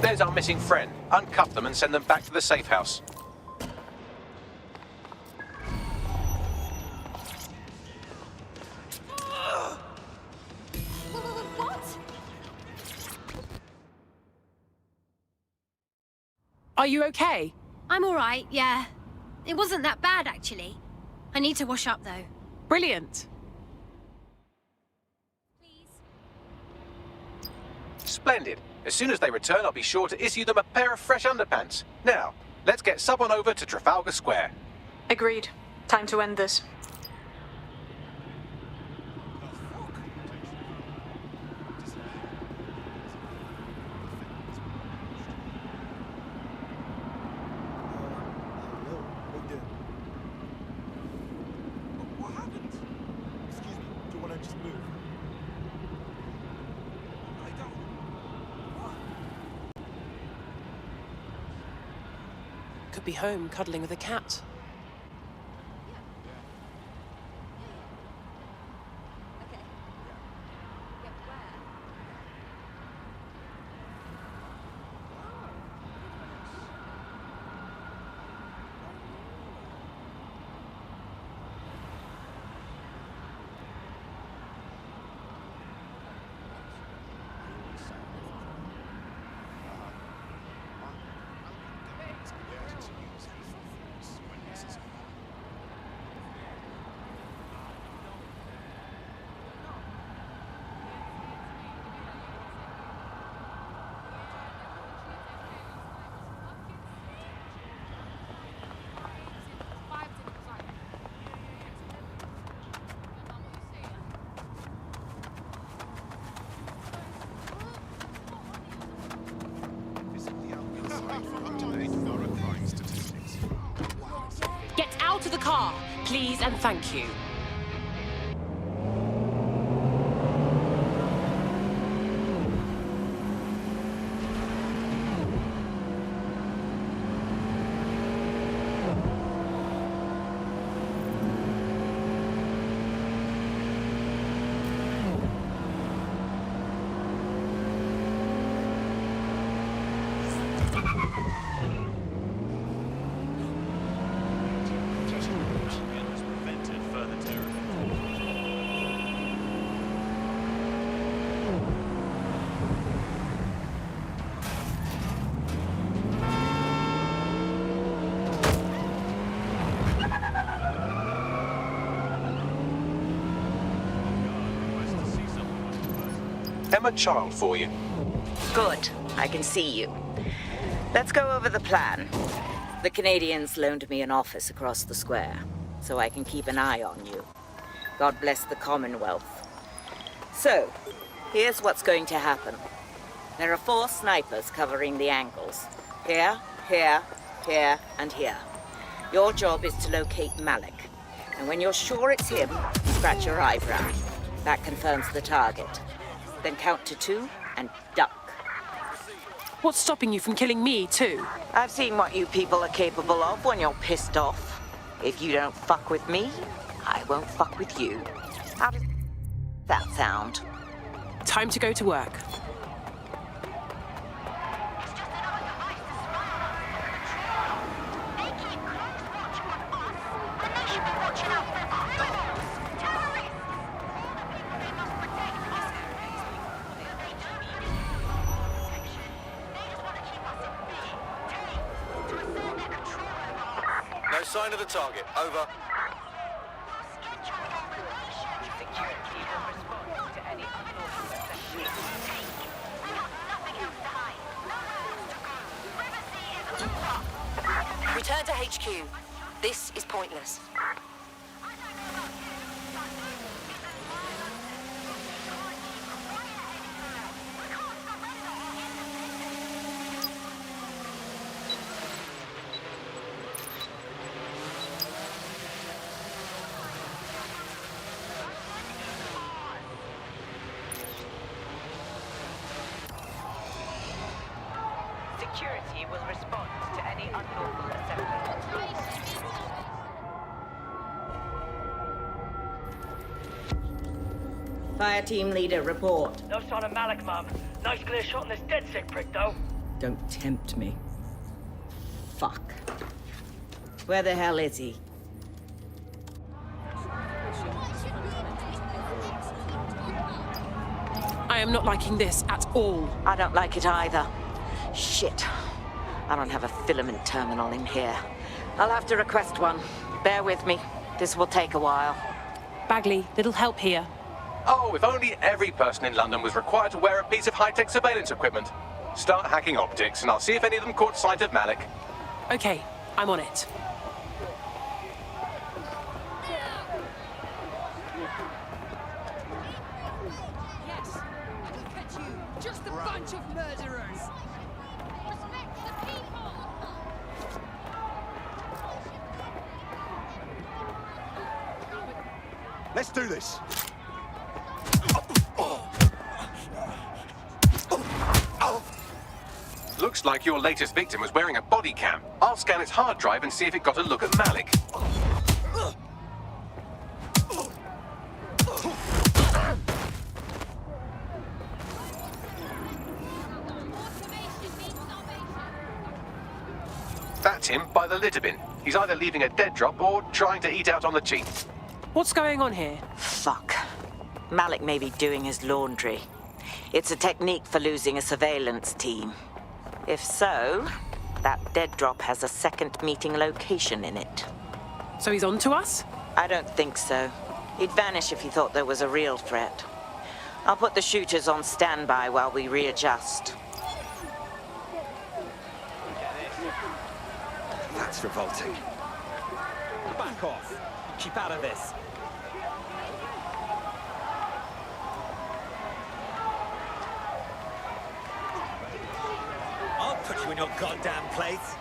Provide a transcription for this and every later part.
There's our missing friend. Uncuff them and send them back to the safe house. What? Are you okay? I'm all right, yeah. It wasn't that bad, actually. I need to wash up, though. Brilliant. Splendid. As soon as they return, I'll be sure to issue them a pair of fresh underpants. Now, let's get someone over to Trafalgar Square. Agreed. Time to end this. What happened? Excuse me, do you want to just move? I don't. Could be home cuddling with a cat. Get out of the car, please, and thank you. Emma Child for you. Good. I can see you. Let's go over the plan. The Canadians loaned me an office across the square, so I can keep an eye on you. God bless the Commonwealth. So, here's what's going to happen. There are 4 snipers covering the angles. Here, here, here, and here. Your job is to locate Malik. And when you're sure it's him, scratch your eyebrow. That confirms the target. Then count to 2 and duck. What's stopping you from killing me, too? I've seen what you people are capable of when you're pissed off. If you don't fuck with me, I won't fuck with you. How does that sound? Time to go to work. sign of the target. Over. Return to HQ. This is pointless. Security will respond to any unlawful assembly. Fire team leader, report. No sign of Malik, Mum. Nice clear shot on this dead sick prick, though. Don't tempt me. Fuck. Where the hell is he? I am not liking this at all. I don't like it either. Shit. I don't have a filament terminal in here. I'll have to request one. Bear with me. This will take a while. Bagley, little help here. Oh, if only every person in London was required to wear a piece of high-tech surveillance equipment. Start hacking optics, and I'll see if any of them caught sight of Malik. Okay, I'm on it. Yes, we'll catch you. Just a bunch of murderers. Respect the people. Let's do this. Looks like your latest victim was wearing a body cam. I'll scan its hard drive and see if it got a look at Malik. That's him by the litter bin. He's either leaving a dead drop or trying to eat out on the cheap. What's going on here? Fuck. Malik may be doing his laundry. It's a technique for losing a surveillance team. If so, that dead drop has a second meeting location in it. So he's on to us? I don't think so. He'd vanish if he thought there was a real threat. I'll put the shooters on standby while we readjust. That's revolting. Back off. Keep out of this. I'll put you in your goddamn place.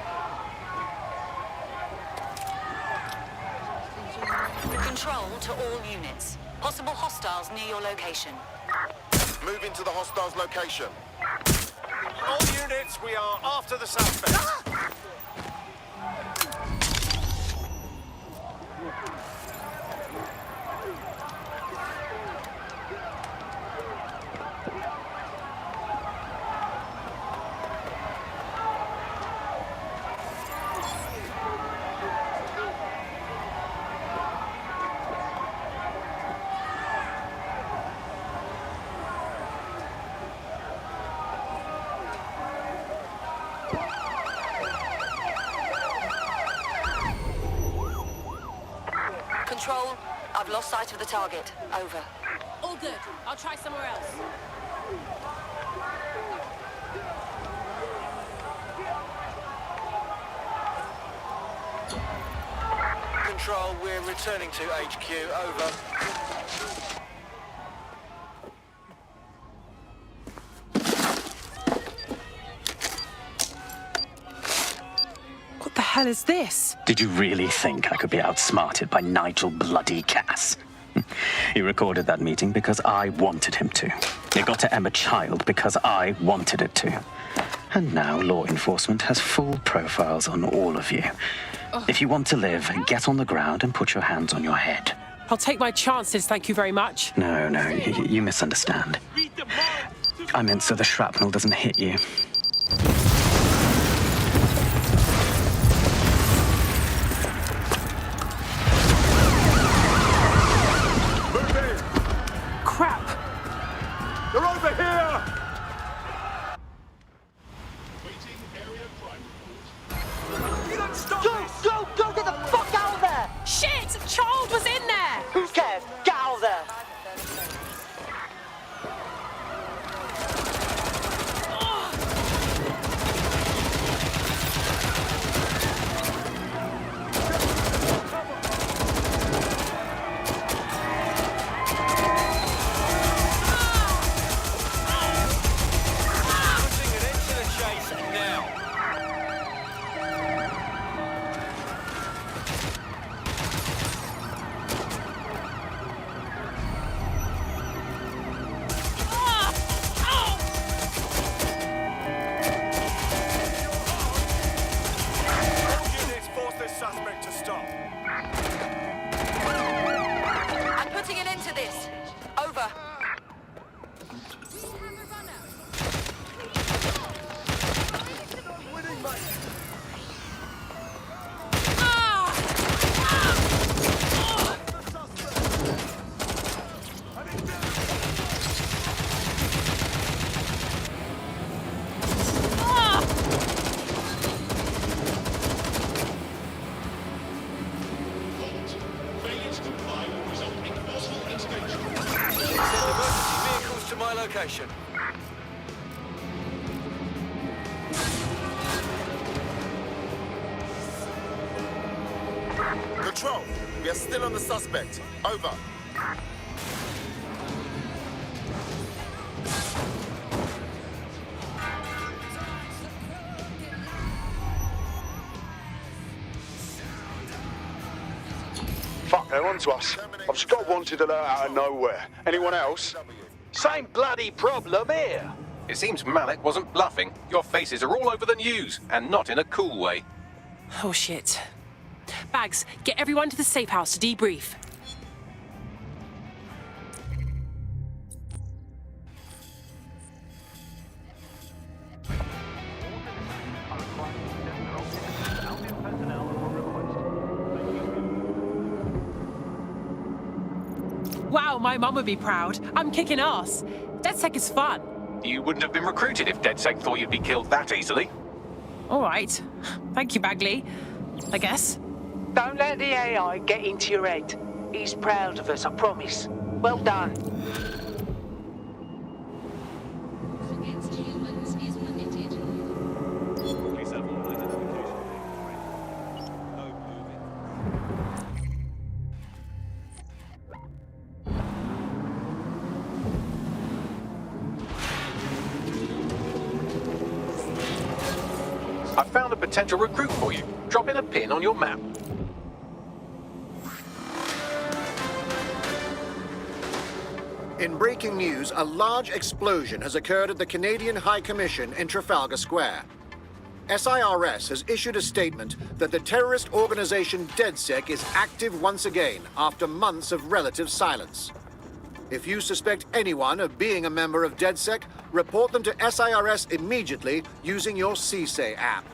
Control to all units. Possible hostiles near your location. Moving to the hostiles' location. All units, we are after the suspect. Control, I've lost sight of the target. Over. All good. I'll try somewhere else. Control, we're returning to HQ. Over. What the hell is this? Did you really think I could be outsmarted by Nigel bloody Cass? He recorded that meeting because I wanted him to. It got to Emma Child because I wanted it to. And now law enforcement has full profiles on all of you. If you want to live, get on the ground and put your hands on your head. I'll take my chances, thank you very much. No, you misunderstand. I meant so the shrapnel doesn't hit you. Crap! They're over here! Go, get the fuck my location. Control, we are still on the suspect. Over. Fuck, they're on to us. I've just got a wanted alert out of nowhere. Anyone else? Same bloody problem here. It seems Malik wasn't bluffing. Your faces are all over the news, and not in a cool way. Oh shit. Bags, get everyone to the safe house to debrief. Wow, my mum would be proud. I'm kicking ass. DedSec is fun. You wouldn't have been recruited if DedSec thought you'd be killed that easily. All right. Thank you, Bagley. I guess. Don't let the AI get into your head. He's proud of us, I promise. Well done. Against humans is permitted. Please have all identification. No moving. I found a potential recruit for you. Drop in a pin on your map. In breaking news, a large explosion has occurred at the Canadian High Commission in Trafalgar Square. SIRS has issued a statement that the terrorist organization DedSec is active once again after months of relative silence. If you suspect anyone of being a member of DedSec, report them to SIRS immediately using your CSAY app.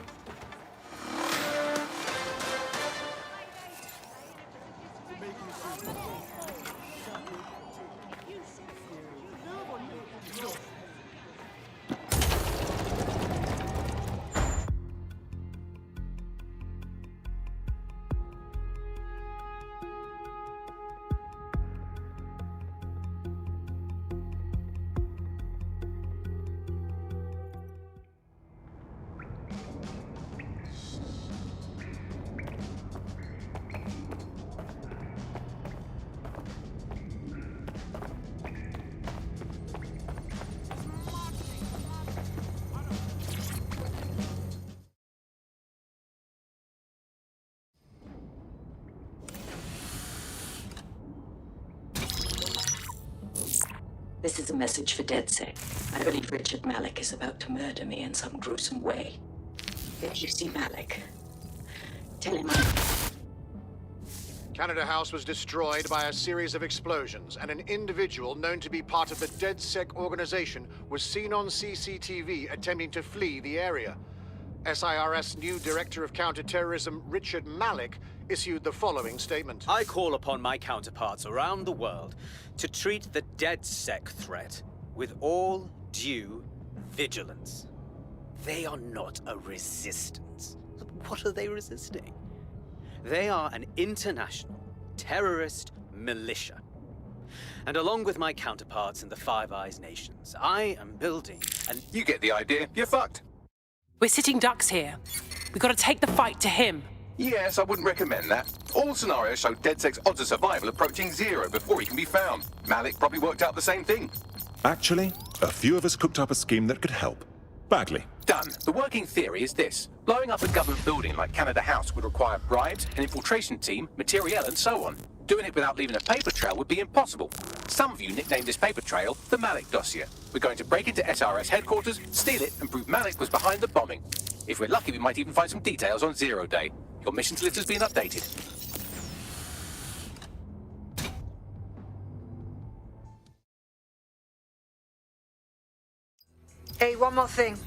This is a message for DedSec. I believe Richard Malik is about to murder me in some gruesome way. If you see Malik, tell him Canada House was destroyed by a series of explosions, and an individual known to be part of the DedSec organization was seen on CCTV attempting to flee the area. SIRS new Director of Counterterrorism, Richard Malik, issued the following statement. I call upon my counterparts around the world to treat the DedSec threat with all due vigilance. They are not a resistance. What are they resisting? They are an international terrorist militia. And along with my counterparts in the Five Eyes nations, I am building an... You get the idea. You're fucked. We're sitting ducks here. We've got to take the fight to him. Yes, I wouldn't recommend that. All scenarios show DedSec's odds of survival approaching 0 before he can be found. Malik probably worked out the same thing. Actually, a few of us cooked up a scheme that could help. Bagley. Done. The working theory is this. Blowing up a government building like Canada House would require bribes, an infiltration team, materiel, and so on. Doing it without leaving a paper trail would be impossible. Some of you nicknamed this paper trail the Malik dossier. We're going to break into SRS headquarters, steal it, and prove Malik was behind the bombing. If we're lucky, we might even find some details on 0 Day. Your missions list has been updated. Hey, one more thing.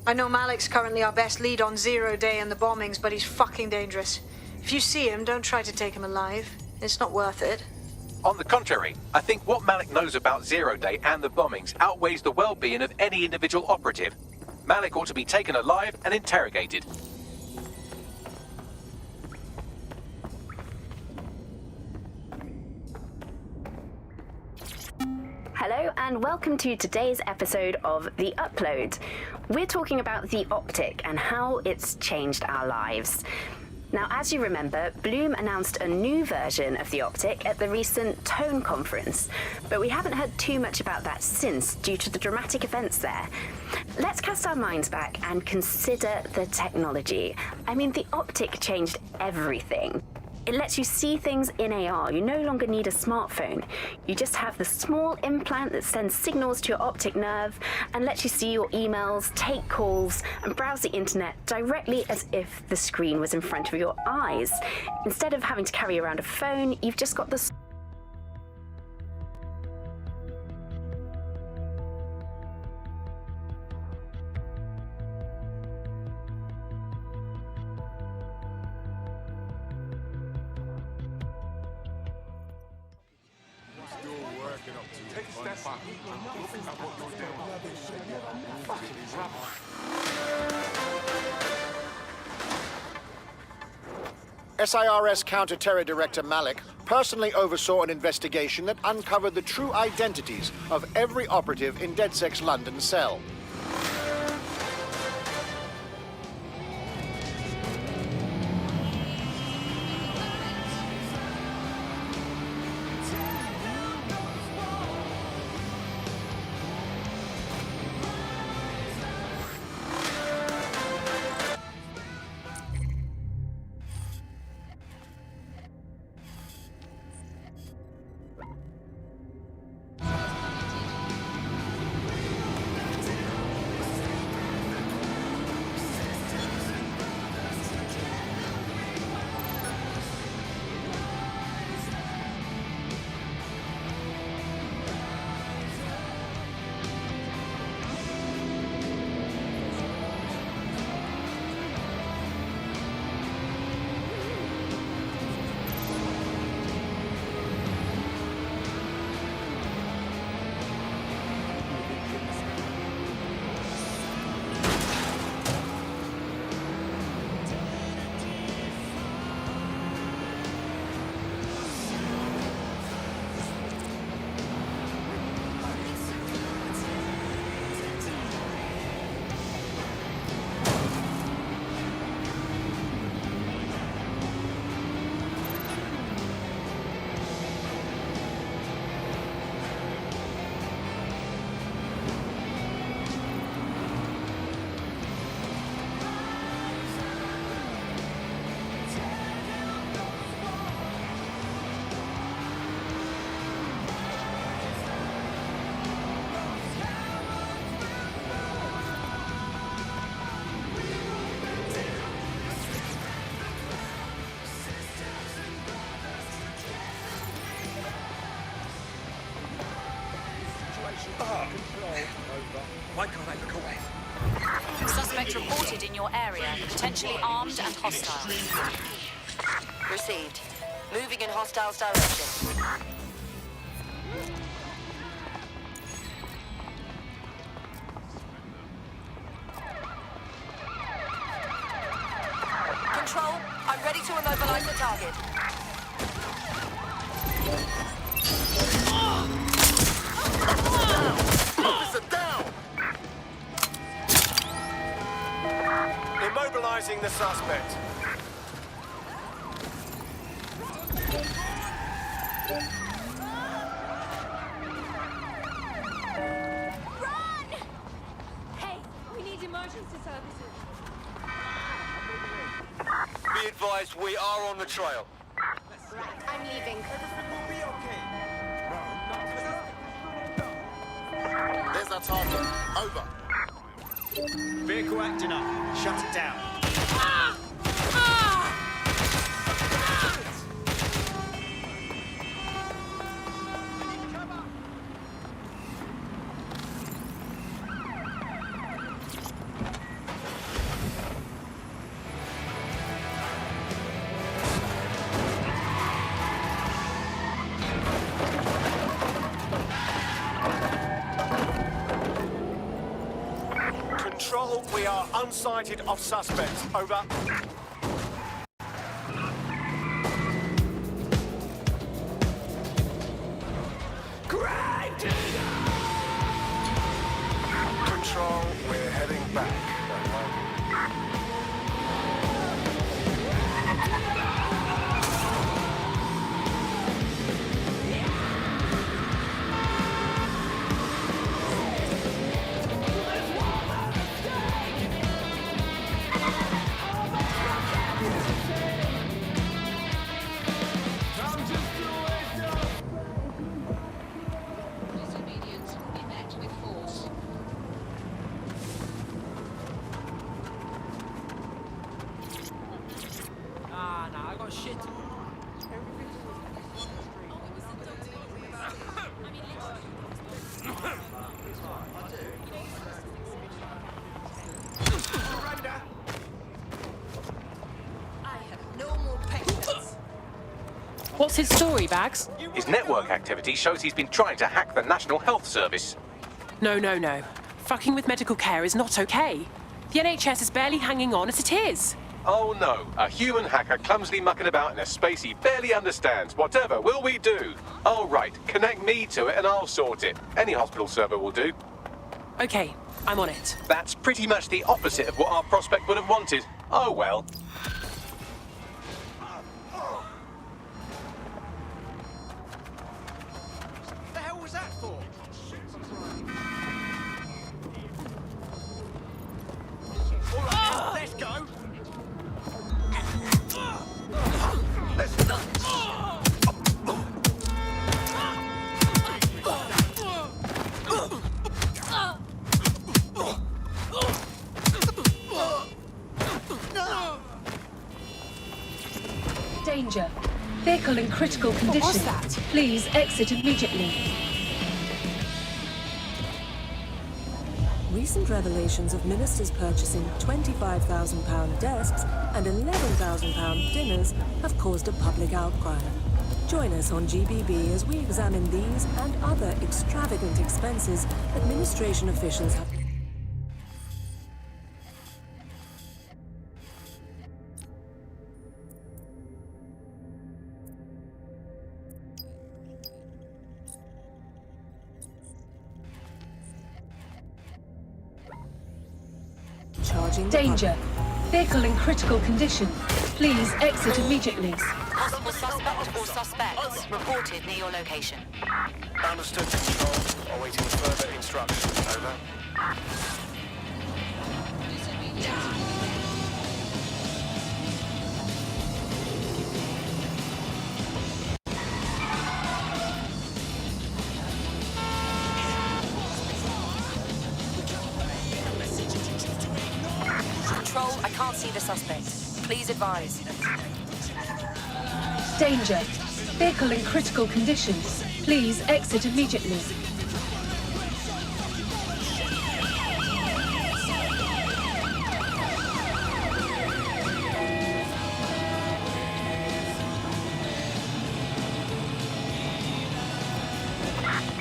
I know Malik's currently our best lead on 0 Day and the bombings, but he's fucking dangerous. If you see him, don't try to take him alive. It's not worth it. On the contrary, I think what Malik knows about 0 Day and the bombings outweighs the well-being of any individual operative. Malik ought to be taken alive and interrogated. Hello and welcome to today's episode of The Upload. We're talking about the optic and how it's changed our lives. Now, as you remember, Bloom announced a new version of the optic at the recent Tone conference, but we haven't heard too much about that since due to the dramatic events there. Let's cast our minds back and consider the technology. I mean, the optic changed everything. It lets you see things in AR. You no longer need a smartphone. You just have the small implant that sends signals to your optic nerve and lets you see your emails, take calls, and browse the internet directly as if the screen was in front of your eyes. Instead of having to carry around a phone, you've just got the SIRS Counter-Terror Director Malik personally oversaw an investigation that uncovered the true identities of every operative in DedSec's London cell. Why can't I look away? Suspect reported in your area, potentially armed and hostile. Received. Moving in hostiles direction. Control, I'm ready to immobilize the target. Officer down! Immobilizing the suspect. Run! Hey, we need emergency services. Be advised, we are on the trail. Right, I'm leaving. There's our target. Over. Vehicle acting up. Shut it down. Control, we are unsighted of suspects. Over. Grave digger! Control, we're heading back. I got shit. What's his story, Bags? His network activity shows he's been trying to hack the National Health Service. No. Fucking with medical care is not okay. The NHS is barely hanging on as it is. Oh no, a human hacker clumsily mucking about in a space he barely understands. Whatever will we do? Oh right, connect me to it and I'll sort it. Any hospital server will do. Okay, I'm on it. That's pretty much the opposite of what our prospect would have wanted. Oh well. The hell was that for? All right, let's go. Danger. Vehicle in critical condition. What was that? Please exit immediately. Recent revelations of ministers purchasing £25,000 desks and £11,000 dinners have caused a public outcry. Join us on GBB as we examine these and other extravagant expenses administration officials have. Danger. Vehicle in critical condition. Please exit immediately. Possible suspect or suspects reported near your location. Understood, Control. Awaiting further instructions. Over. Control, I can't see the suspect. Please advise. Danger. Vehicle in critical condition. Please exit immediately.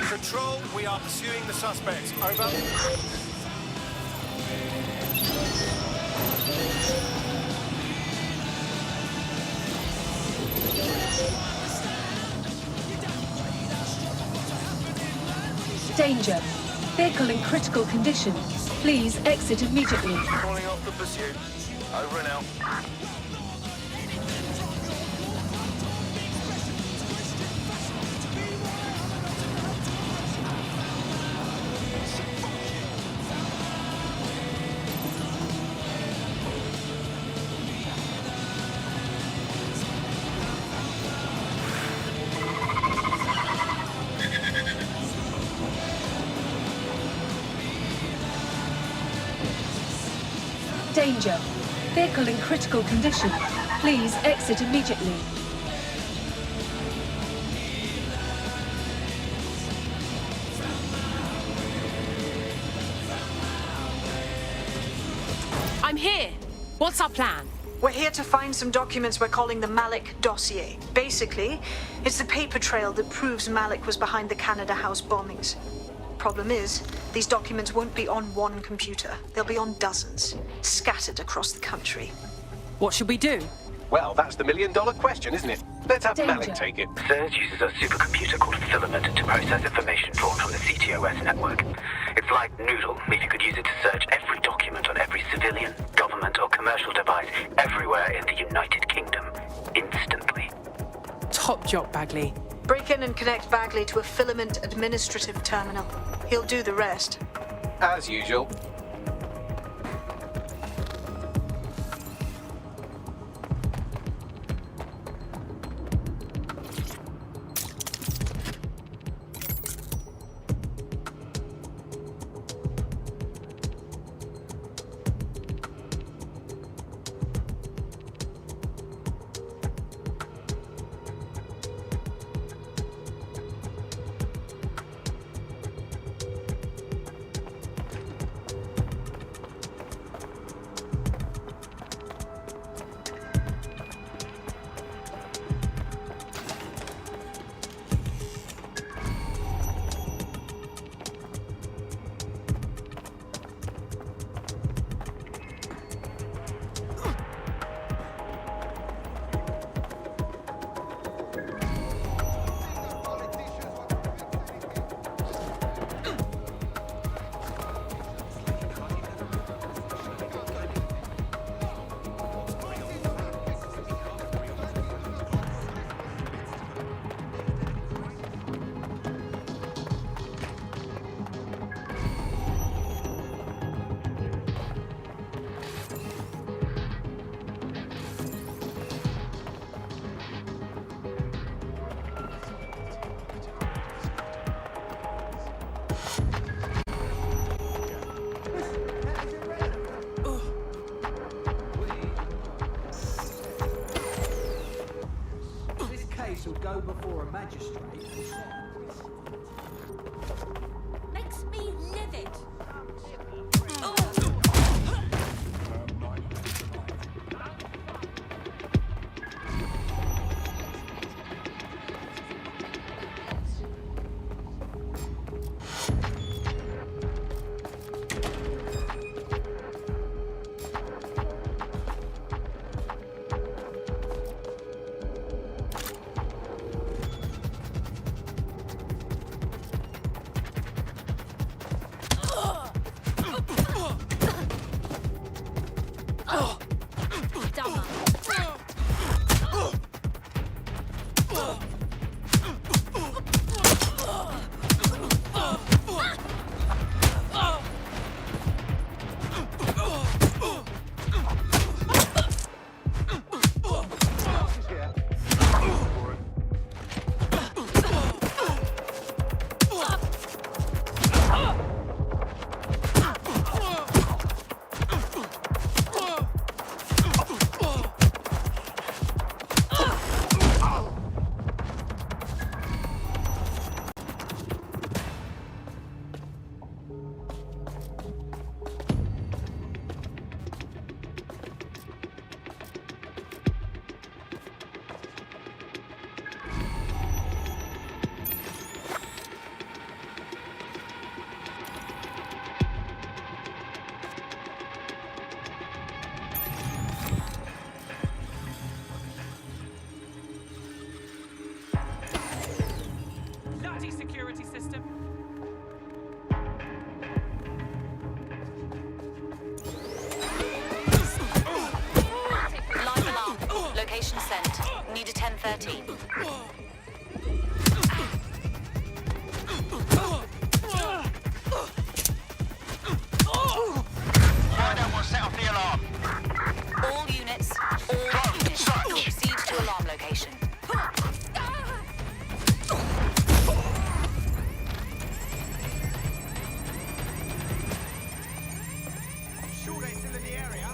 Control, we are pursuing the suspect. Over. Danger. Vehicle in critical condition. Please exit immediately. Calling off the pursuit. Over and out. Danger. Vehicle in critical condition. Please exit immediately. I'm here. What's our plan? We're here to find some documents we're calling the Malik dossier. Basically, it's the paper trail that proves Malik was behind the Canada House bombings. Problem is, these documents won't be on one computer. They'll be on dozens, scattered across the country. What should we do? Well, that's the million-dollar question, isn't it? Let's have Danger. Malik take it. Surge uses a supercomputer called Filament to process information drawn from the CTOS network. It's like Noodle, if you could use it to search every document on every civilian, government, or commercial device everywhere in the United Kingdom, instantly. Top job, Bagley. Break in and connect Bagley to a Filament administrative terminal. He'll do the rest. As usual. Will go before a magistrate. Makes me livid. Security system. Live alarm. Location sent. Need a 1013. Find out what set off the alarm. All units proceed to alarm location. Sure they're still in the area?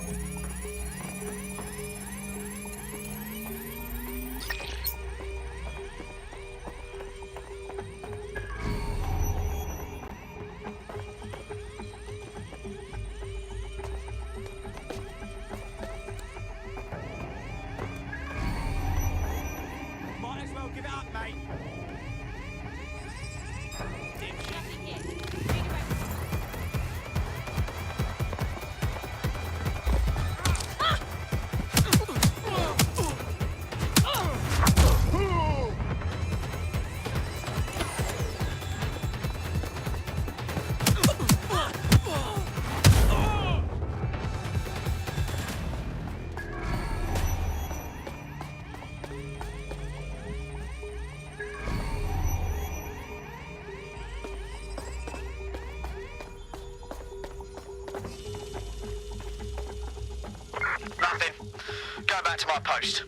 going back to my post.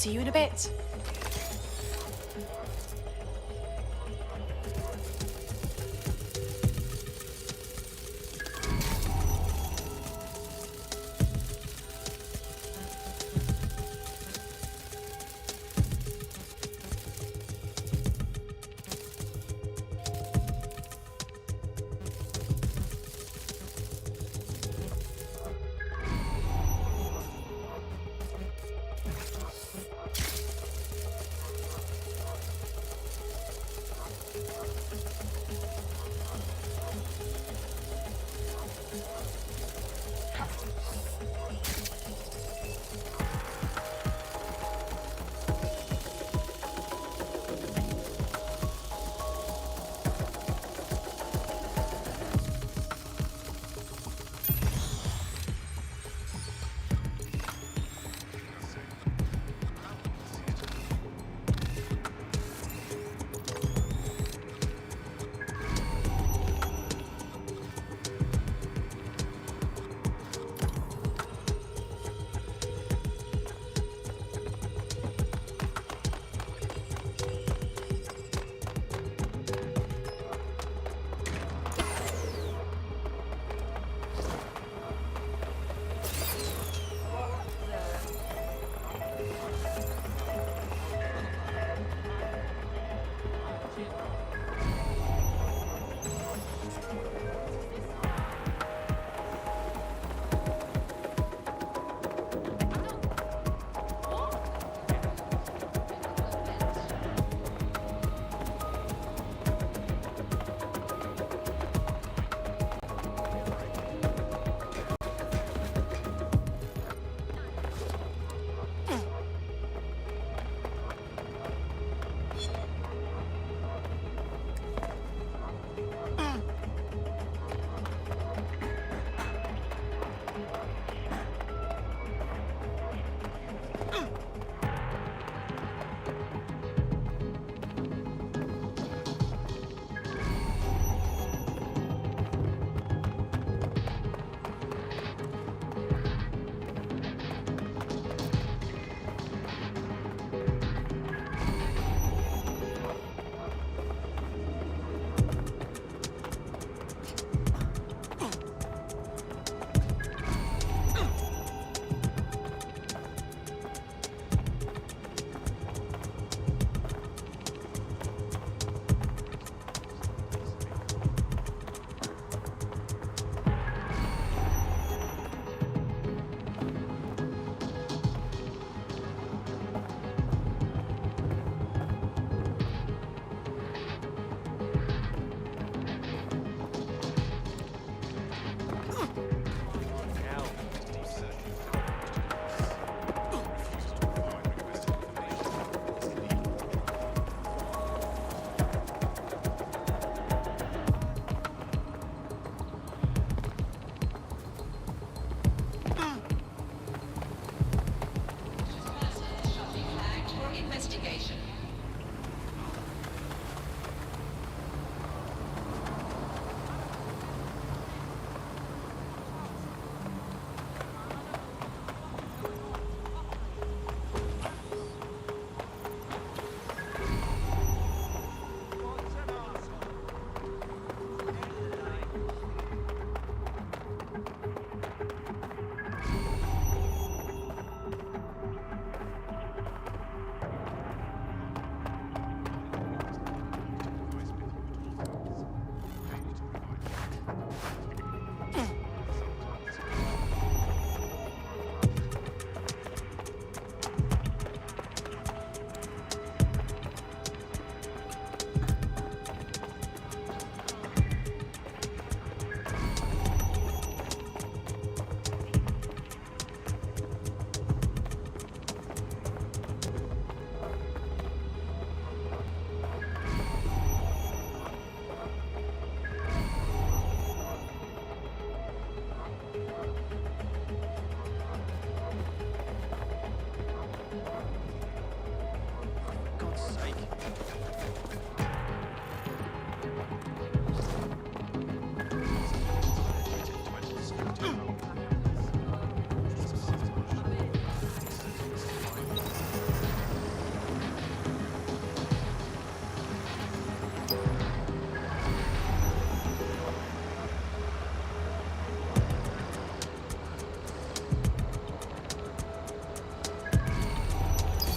See you in a bit.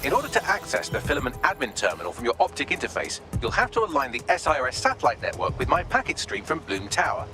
In order to access the filament admin terminal from your optic interface, you'll have to align the SIRS satellite network with my packet stream from Bloom Tower.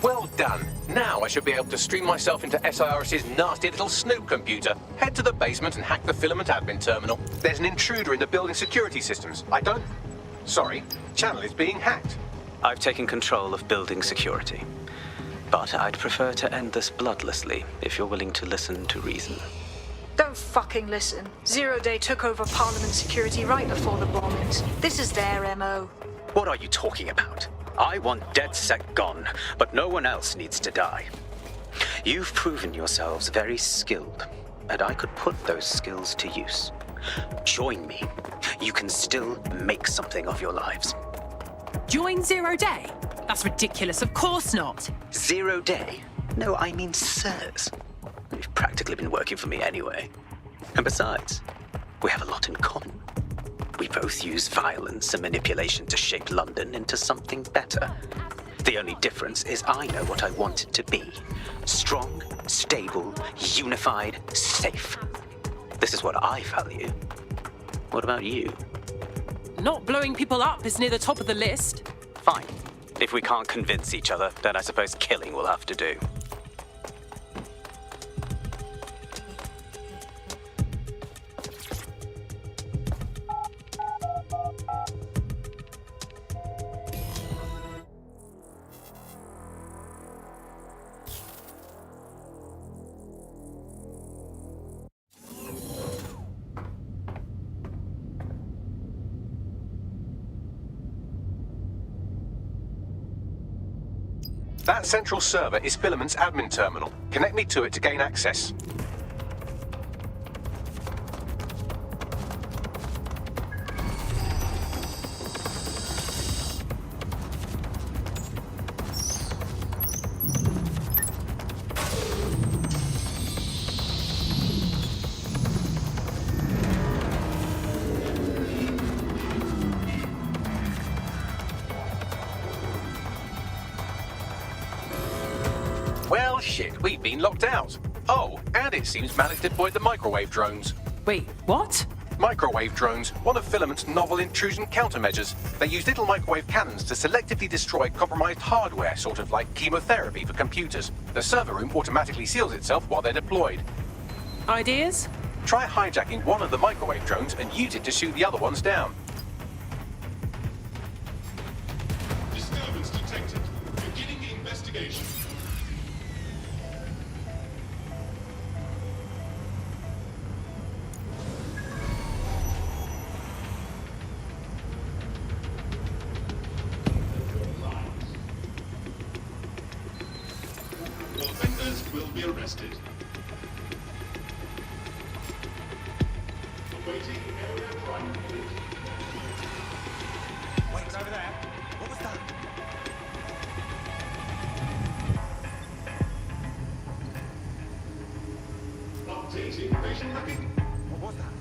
Well done. Now I should be able to stream myself into SIRS's nasty little snoop computer, head to the basement and hack the filament admin terminal. There's an intruder in the building security systems. Sorry, channel is being hacked. I've taken control of building security. But I'd prefer to end this bloodlessly, if you're willing to listen to reason. Don't fucking listen. Zero Day took over Parliament security right before the bombings. This is their MO. What are you talking about? I want DedSec gone, but no one else needs to die. You've proven yourselves very skilled, and I could put those skills to use. Join me. You can still make something of your lives. Join Zero Day? That's ridiculous, of course not. 0 Day? No, I mean sirs. You've practically been working for me anyway. And besides, we have a lot in common. We both use violence and manipulation to shape London into something better. The only difference is I know what I want it to be. Strong, stable, unified, safe. This is what I value. What about you? Not blowing people up is near the top of the list. Fine. If we can't convince each other, then I suppose killing will have to do. That central server is Filament's admin terminal. Connect me to it to gain access. Well, shit, we've been locked out. Oh, and it seems Malik deployed the microwave drones. Wait, what? Microwave drones, one of Filament's novel intrusion countermeasures. They use little microwave cannons to selectively destroy compromised hardware, sort of like chemotherapy for computers. The server room automatically seals itself while they're deployed. Ideas? Try hijacking one of the microwave drones and use it to shoot the other ones down. Disturbance detected. Beginning investigation. Offenders will be arrested. Awaiting area crime report. Wait, over there. What was that? Updating facial recognition. What was that?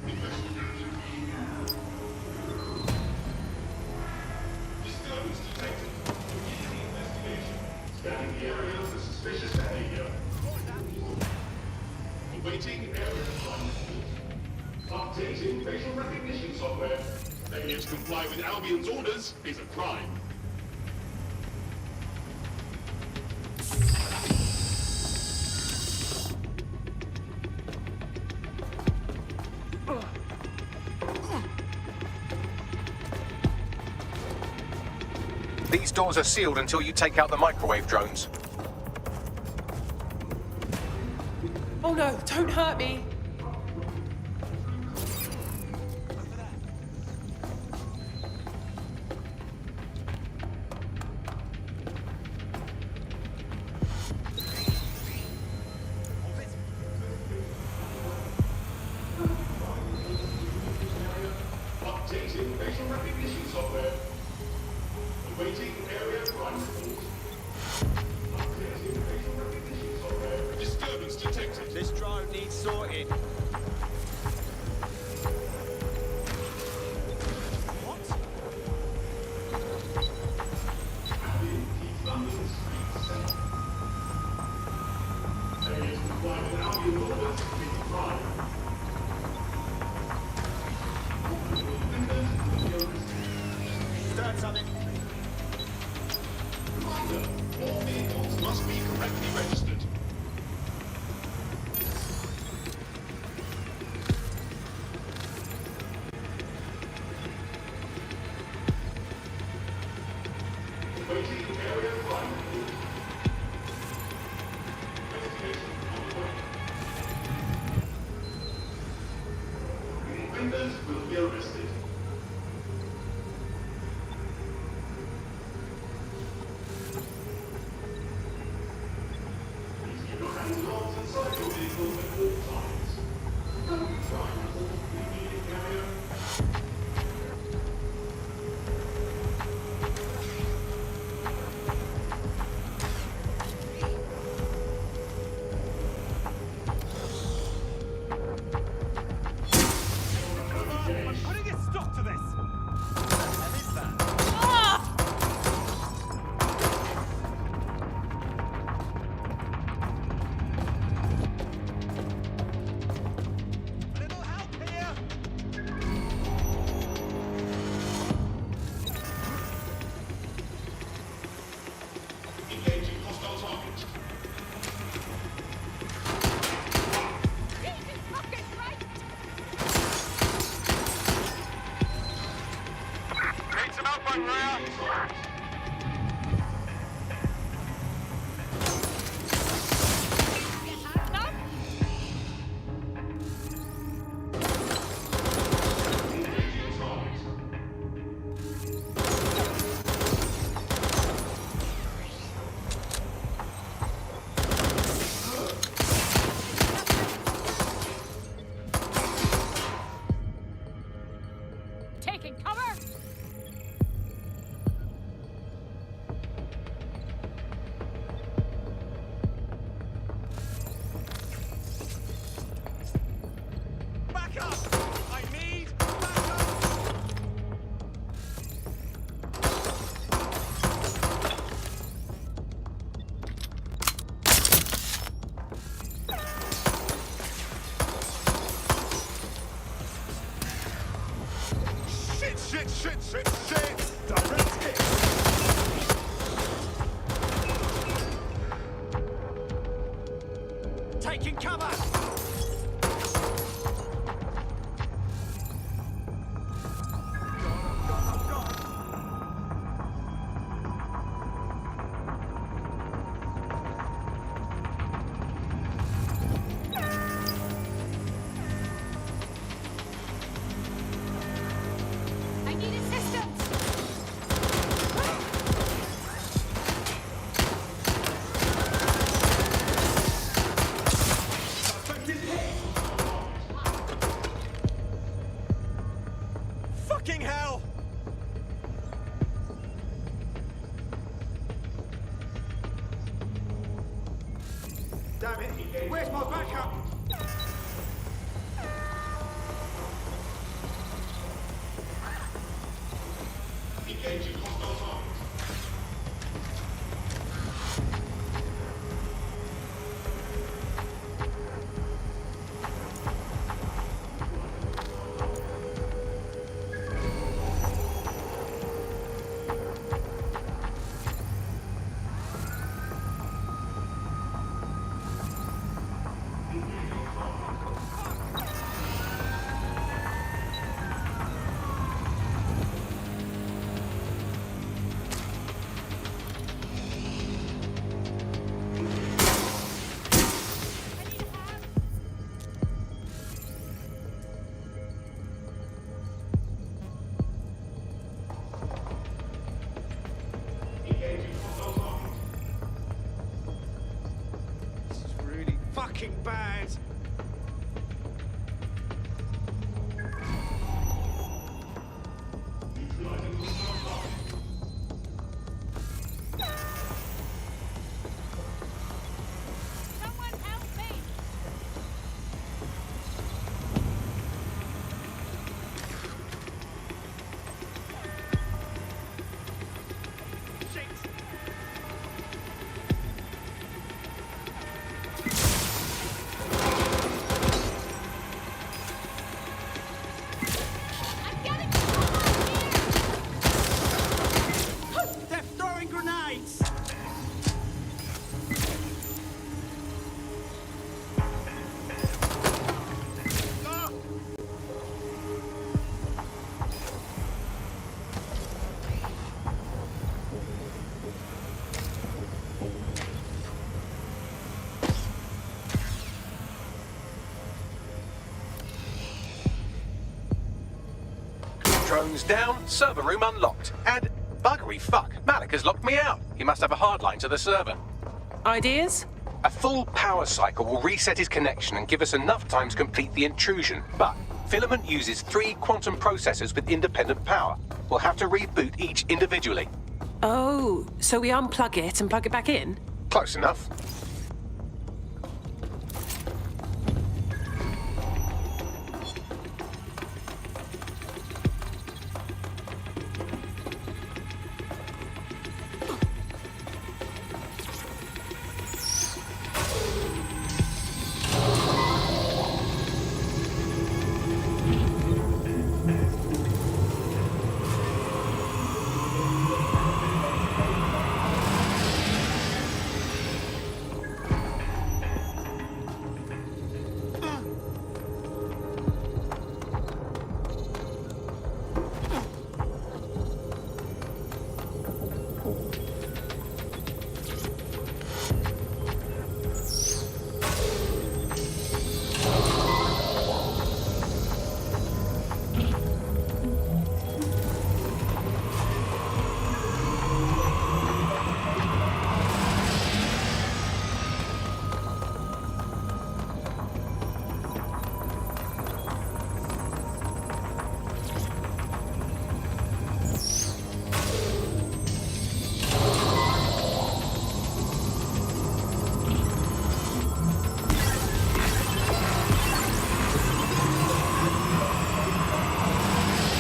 Disturbance detected. Beginning investigation. Scanning the area for suspicious behavior. Awaiting area crime report. Updating facial recognition software. Failure to comply with Albion's orders is a crime. These doors are sealed until you take out the microwave drones. Oh no, don't hurt me. facial recognition software. Awaiting area crime report. Updating facial recognition software. Disturbance detected. This drone needs sorting. Start something. Reminder, all vehicles must be correctly registered. Waiting area crime report. Investigation underway. Offenders will be arrested. Please keep your hands locked inside your vehicle at all times. Don't try and report the immediate area. I'm putting a stop to this! And is that? Little help here! Engaging hostile target. Need some help over here. Taking cover! Back up! I need backup! Shit, shit, shit, shit, shit! Direct hit! Taking cover! I need assistance! Fucking hell! Damn it! Where's my backup? Engaging hostile target. fucking bad. Drones down, server room unlocked. And buggery fuck, Malik has locked me out. He must have a hard line to the server. Ideas? A full power cycle will reset his connection and give us enough time to complete the intrusion. But Filament uses 3 quantum processors with independent power. We'll have to reboot each individually. Oh, so we unplug it and plug it back in? Close enough.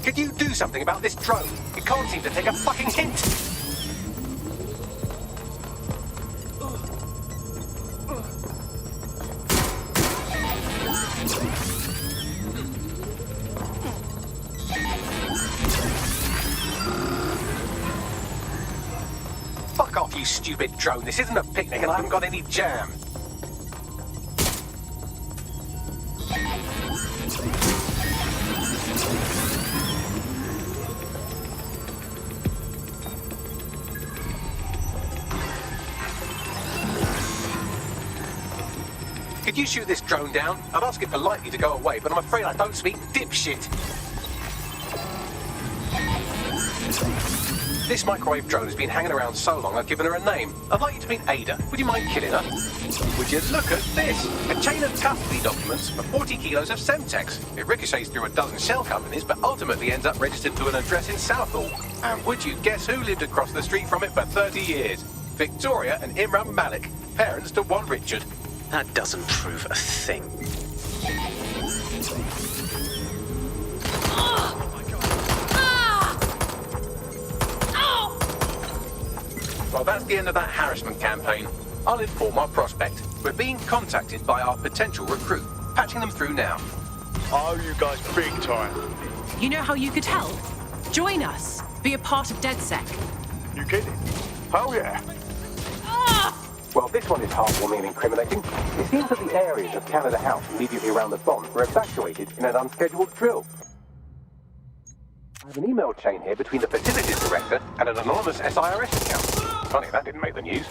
Could you do something about this drone? It can't seem to take a fucking hint. Fuck off, you stupid drone. This isn't a picnic and I haven't got any jam. Could you shoot this drone down? I'd ask it politely to go away, but I'm afraid I don't speak dipshit. This microwave drone has been hanging around so long I've given her a name. I'd like you to meet Ada. Would you mind killing her? Would you look at this? A chain of custody documents for 40 kilos of Semtex. It ricochets through a dozen shell companies, but ultimately ends up registered to an address in Southall. And would you guess who lived across the street from it for 30 years? Victoria and Imran Malik, parents to one Richard. That doesn't prove a thing. Well, that's the end of that harassment campaign. I'll inform our prospect. We're being contacted by our potential recruit. Patching them through now. I owe you guys big time. You know how you could help? Join us. Be a part of DedSec. You kidding? Hell yeah. Well, this one is heartwarming and incriminating. It seems that the areas of Canada House immediately around the bomb were evacuated in an unscheduled drill. I have an email chain here between the facilities director and an anonymous SIRS account. Funny, that didn't make the news.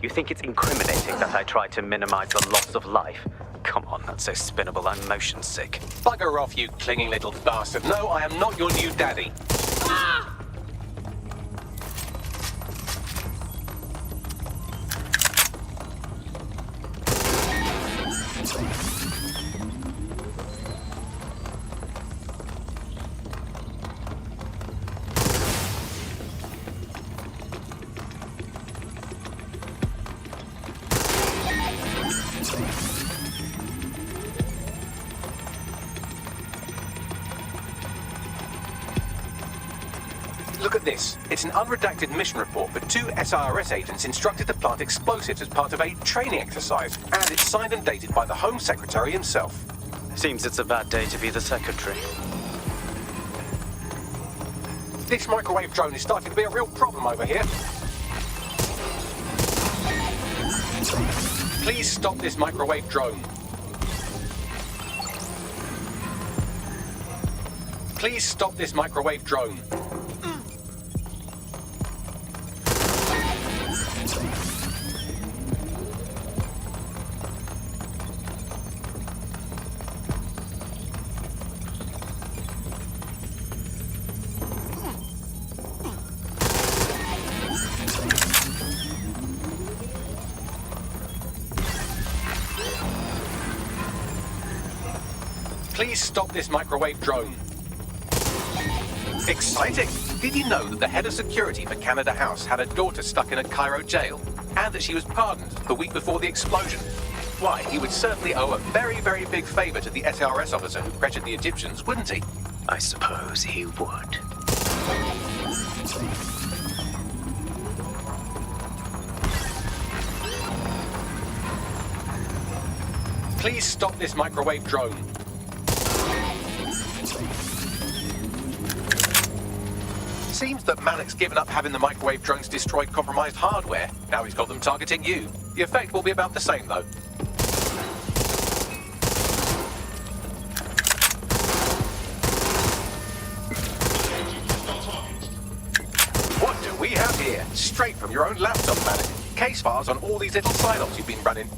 You think it's incriminating that I tried to minimize the loss of life? Come on, that's so spinnable, I'm motion sick. Bugger off, you clinging little bastard. No, I am not your new daddy. Look at this. It's an unredacted mission report for 2 SIRS agents instructed to plant explosives as part of a training exercise. And it's signed and dated by the Home Secretary himself. Seems it's a bad day to be the secretary. This microwave drone is starting to be a real problem over here. Please stop this microwave drone. Please stop this microwave drone. Please stop this microwave drone. Exciting! Did you know that the head of security for Canada House had a daughter stuck in a Cairo jail? And that she was pardoned the week before the explosion? Why, he would certainly owe a very, very big favor to the SRS officer who pressured the Egyptians, wouldn't he? I suppose he would. Please stop this microwave drone. Seems that Malik's given up having the microwave drones destroy compromised hardware. Now he's got them targeting you. The effect will be about the same, though. What do we have here? Straight from your own laptop, Malik. Case files on all these little side-ops you've been running.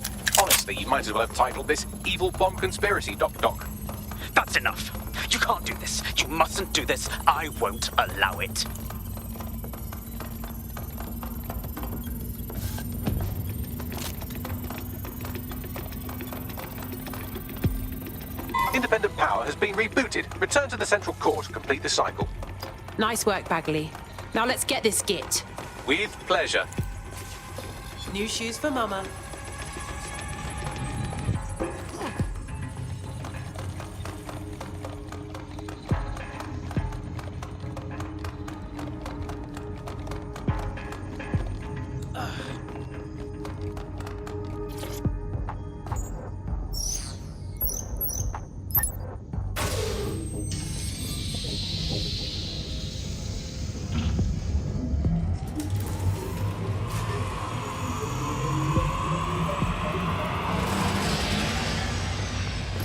Honestly, you might as well have titled this Evil Bomb Conspiracy, Doc. That's enough. You can't do this. You mustn't do this. I won't allow it. Independent power has been rebooted. Return to the central core to complete the cycle. Nice work, Bagley. Now let's get this git. With pleasure. New shoes for Mama.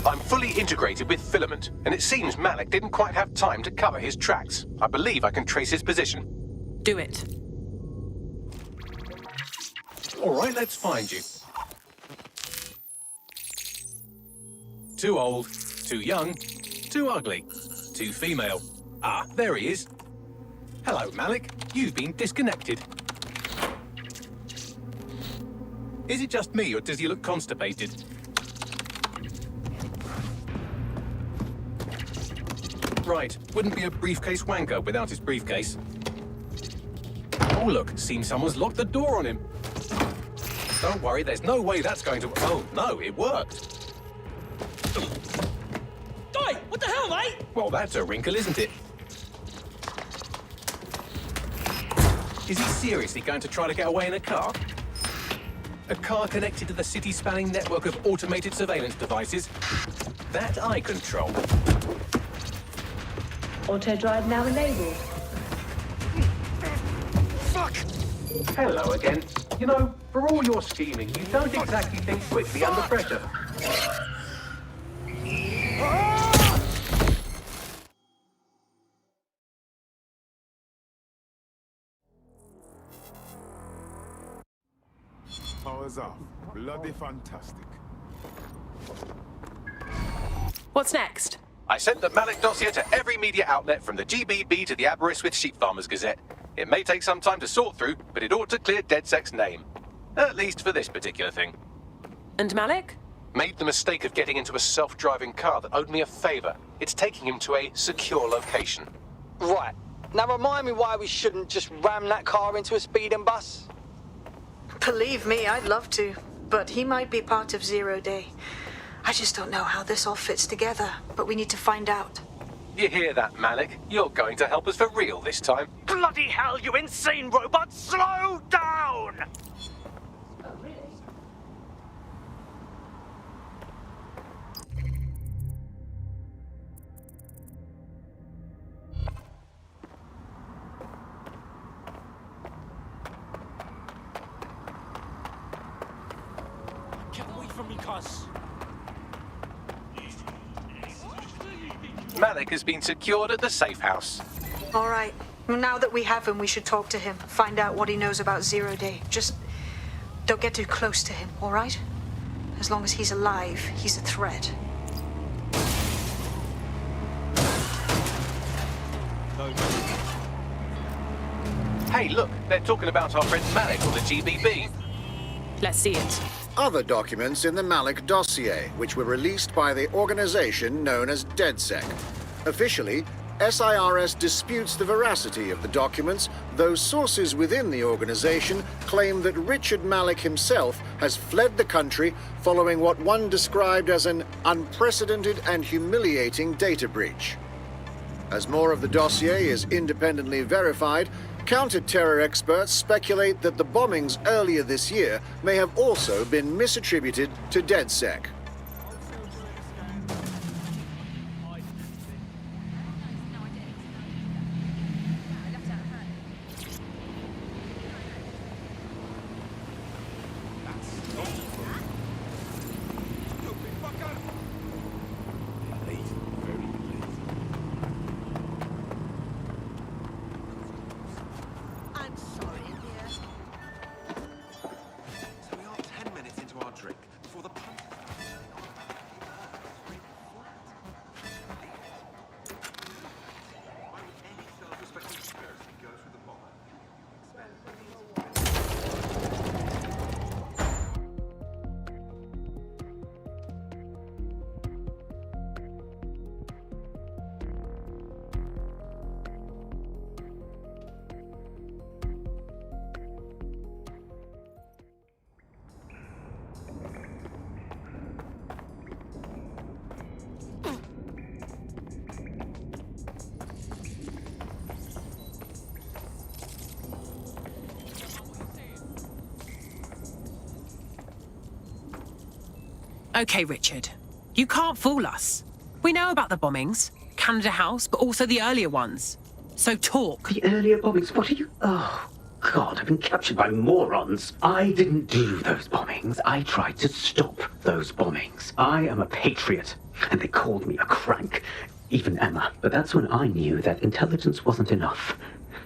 I'm fully integrated with Filament, and it seems Malik didn't quite have time to cover his tracks. I believe I can trace his position. Do it. All right, let's find you. Too old, too young, too ugly, too female. Ah, there he is. Hello, Malik. You've been disconnected. Is it just me, or does he look constipated? Right, wouldn't be a briefcase wanker without his briefcase. Oh look, seems someone's locked the door on him. Don't worry, there's no way that's going to... Oh no, it worked. Oi, what the hell, mate? Well, that's a wrinkle, isn't it? Is he seriously going to try to get away in a car? A car connected to the city-spanning network of automated surveillance devices? That I control. Auto drive now enabled. Fuck! Hello again. You know, for all your scheming, you don't exactly think quickly under pressure. Powers off. Bloody fantastic. What's next? I sent the Malik dossier to every media outlet from the GBB to the Aberystwyth Sheep Farmers Gazette. It may take some time to sort through, but it ought to clear DedSec's name. At least for this particular thing. And Malik? Made the mistake of getting into a self-driving car that owed me a favor. It's taking him to a secure location. Right. Now remind me why we shouldn't just ram that car into a speeding bus? Believe me, I'd love to, but he might be part of Zero Day. I just don't know how this all fits together, but we need to find out. You hear that, Malik? You're going to help us for real this time. Bloody hell, you insane robot! Slow down! Get away from me, cuz. Malik has been secured at the safe house. All right. Now that we have him, we should talk to him, find out what he knows about Zero Day. Just don't get too close to him, all right? As long as he's alive, he's a threat. Hey, look, they're talking about our friend Malik on the GBB. Let's see it. other documents in the Malik dossier, which were released by the organization known as DedSec. Officially, SIRS disputes the veracity of the documents, though sources within the organization claim that Richard Malik himself has fled the country following what one described as an unprecedented and humiliating data breach. As more of the dossier is independently verified, counter-terror experts speculate that the bombings earlier this year may have also been misattributed to DedSec. Okay, Richard. You can't fool us. We know about the bombings, Canada House, but also the earlier ones. So talk. The earlier bombings? What are you... Oh, God, I've been captured by morons. I didn't do those bombings. I tried to stop those bombings. I am a patriot, and they called me a crank. Even Emma. But that's when I knew that intelligence wasn't enough.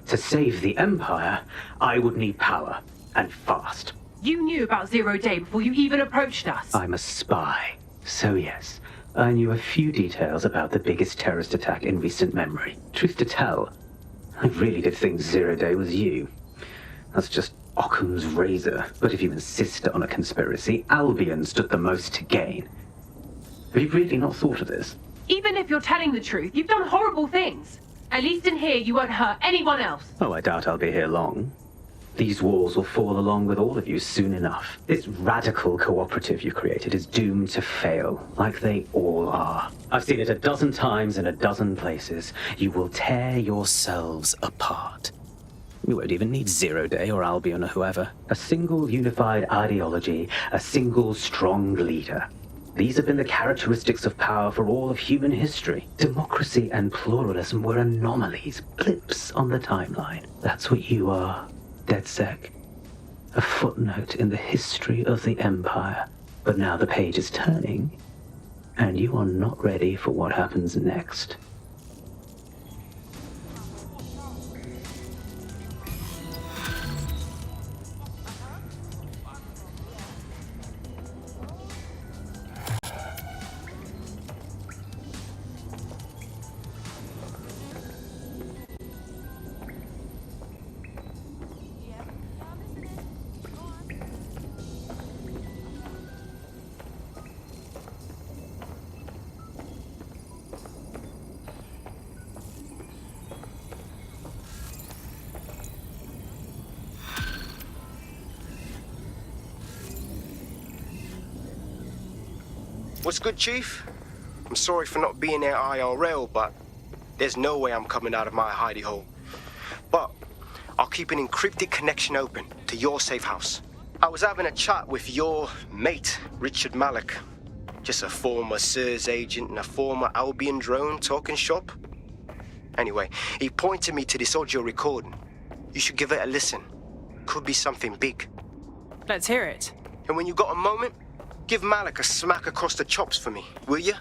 To save the Empire, I would need power, and fast. You knew about Zero Day before you even approached us. I'm a spy. So yes, I knew a few details about the biggest terrorist attack in recent memory. Truth to tell, I really did think Zero Day was you. That's just Occam's razor. But if you insist on a conspiracy, Albion stood the most to gain. Have you really not thought of this? Even if you're telling the truth, you've done horrible things. At least in here, you won't hurt anyone else. Oh, I doubt I'll be here long. These walls will fall along with all of you soon enough. This radical cooperative you created is doomed to fail, like they all are. I've seen it a dozen times in a dozen places. You will tear yourselves apart. You won't even need Zero Day or Albion or whoever. A single unified ideology, a single strong leader. These have been the characteristics of power for all of human history. Democracy and pluralism were anomalies, blips on the timeline. That's what you are. DedSec, a footnote in the history of the Empire. But now the page is turning, and you are not ready for what happens next. What's good, Chief? I'm sorry for not being there IRL, but there's no way I'm coming out of my hidey hole. But I'll keep an encrypted connection open to your safe house. I was having a chat with your mate, Richard Malik. Just a former SIRS agent and a former Albion drone talking shop. Anyway, he pointed me to this audio recording. You should give it a listen. Could be something big. Let's hear it. And when you got a moment, give Malik a smack across the chops for me, will you?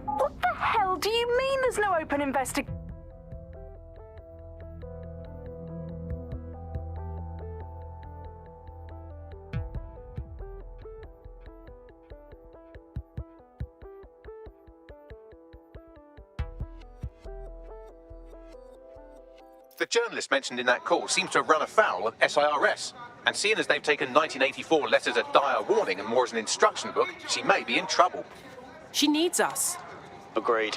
What the hell do you mean there's no open investigation? The journalist mentioned in that call seems to have run afoul of SIRS. And seeing as they've taken 1984 letters a dire warning and more as an instruction book, she may be in trouble. She needs us. Agreed.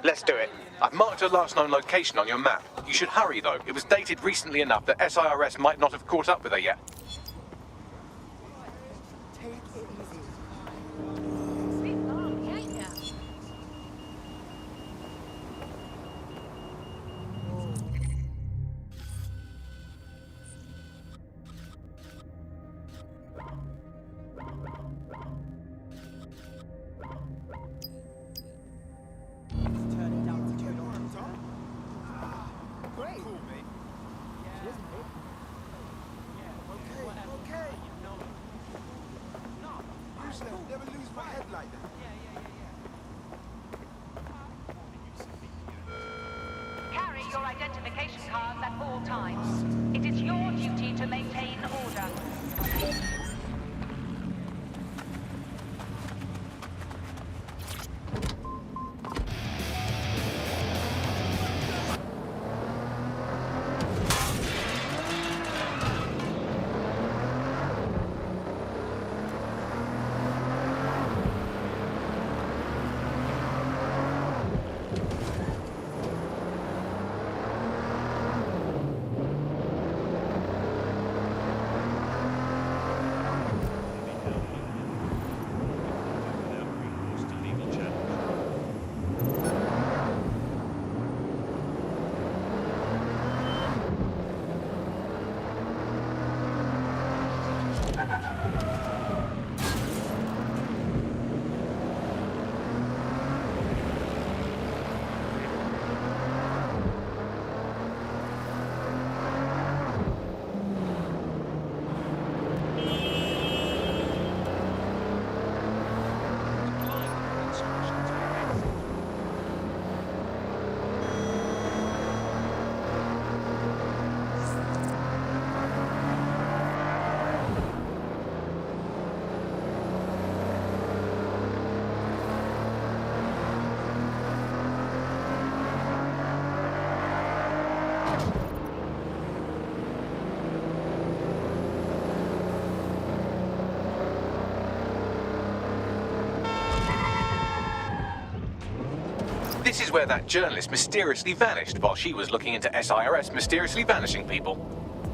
Let's do it. I've marked her last known location on your map. You should hurry, though. It was dated recently enough that SIRS might not have caught up with her yet. Carry your identification cards at all times. It is your duty to maintain order. This is where that journalist mysteriously vanished while she was looking into SIRS mysteriously vanishing people.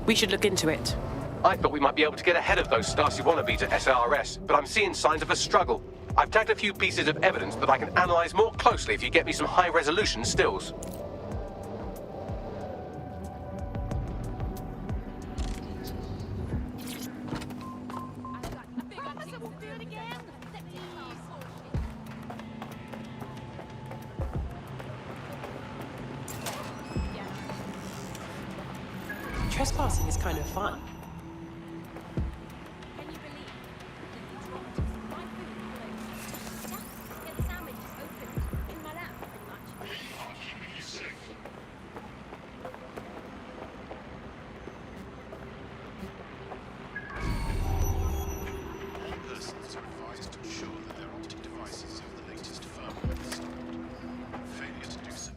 We should look into it. I thought we might be able to get ahead of those Stasi wannabes at SIRS, but I'm seeing signs of a struggle. I've tagged a few pieces of evidence that I can analyze more closely if you get me some high-resolution stills. Trespassing is kind of fun. Persons are advised to ensure that their optic devices have the latest firmware installed. Failure to do so.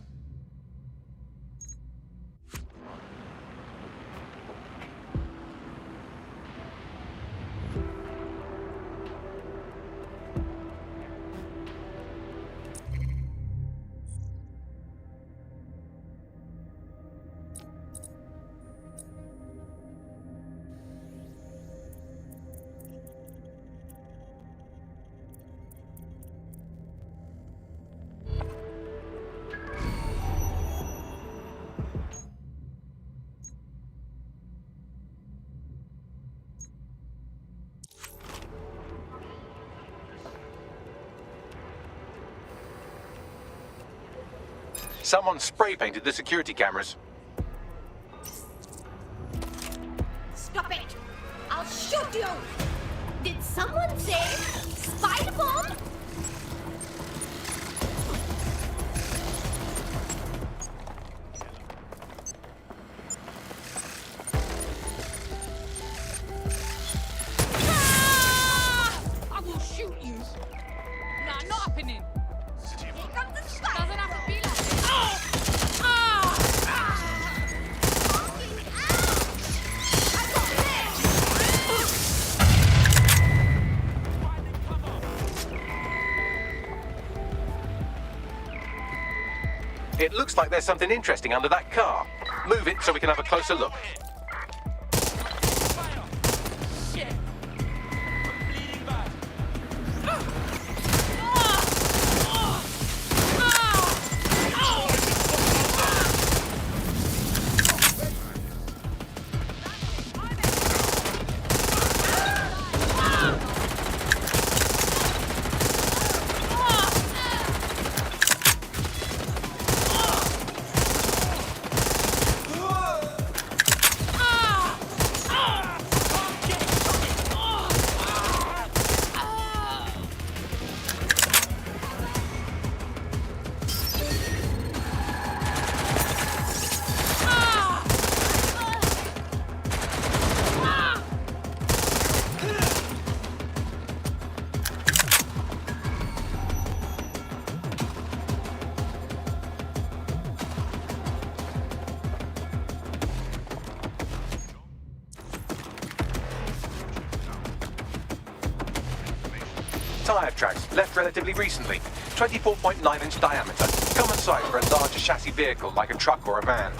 Someone spray-painted the security cameras. Stop it! I'll shoot you! Did someone say spider bomb? I will shoot you. Nah, not happening. Here comes the spider. Doesn't have to be like this. Oh! Ah! It looks like there's something interesting under that car. Move it so we can have a closer look. Tyre tracks, left relatively recently. 24.9-inch diameter. Common size for a larger chassis vehicle like a truck or a van.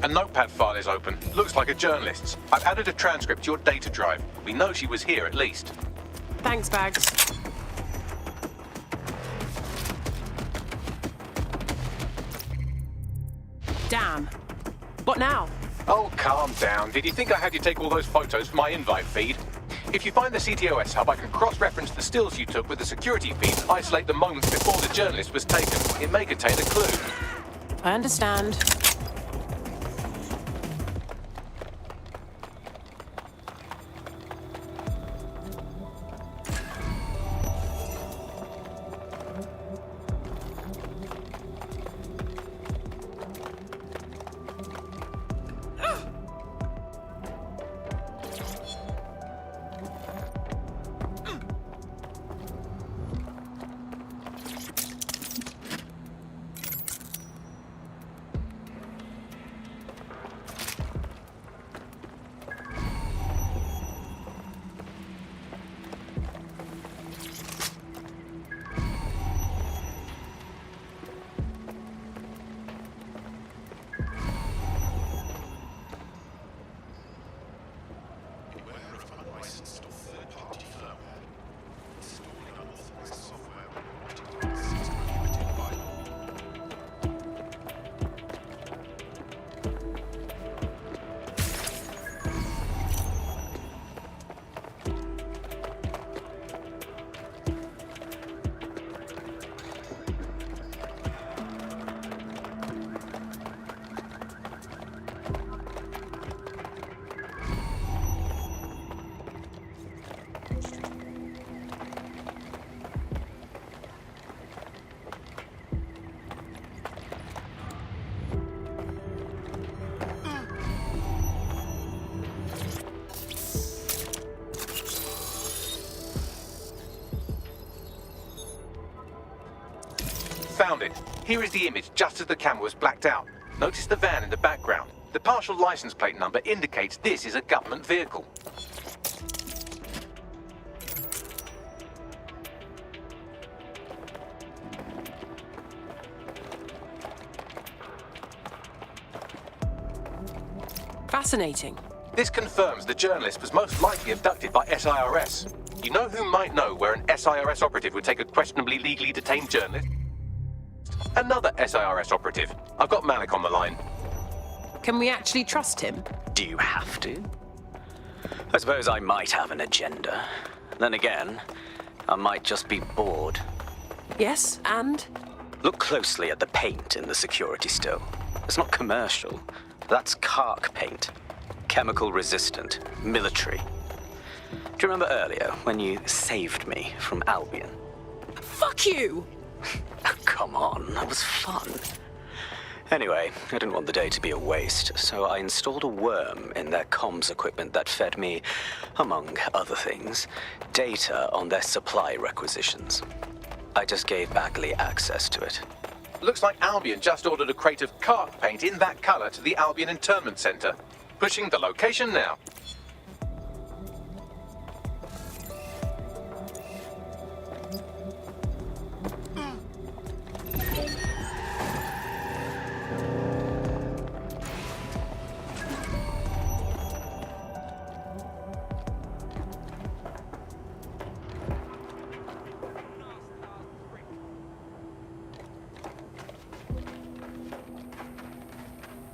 A notepad file is open. Looks like a journalist's. I've added a transcript to your data drive. We know she was here at least. Thanks, Bags. Damn. What now? Oh, calm down. Did you think I had you take all those photos for my invite feed? If you find the CTOS hub, I can cross-reference the stills you took with the security feed and isolate the moments before the journalist was taken. It may contain a clue. I understand. Found it. Here is the image just as the camera was blacked out. Notice the van in the background. The partial license plate number indicates this is a government vehicle. Fascinating. This confirms the journalist was most likely abducted by SIRS. You know who might know where an SIRS operative would take a questionably legally detained journalist? Another SIRS operative. I've got Malik on the line. Can we actually trust him? Do you have to? I suppose I might have an agenda. Then again, I might just be bored. Yes, and? Look closely at the paint in the security still. It's not commercial. That's Kark paint. Chemical resistant. Military. Do you remember earlier when you saved me from Albion? Fuck you! Come on, that was fun. Anyway, I didn't want the day to be a waste, so I installed a worm in their comms equipment that fed me, among other things, data on their supply requisitions. I just gave Bagley access to it. Looks like Albion just ordered a crate of cart paint in that colour to the Albion Internment Centre. Pushing the location now.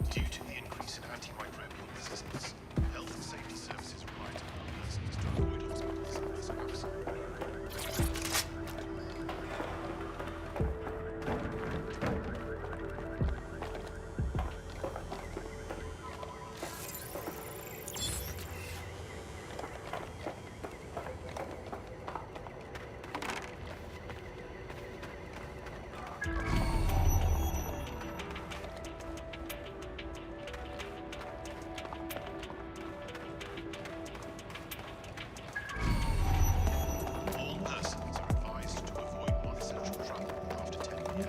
Due to the increase in antimicrobial resistance, health and safety services required persons to avoid hospitals and nursing homes. All persons are advised to avoid non-essential travel after 10 p.m.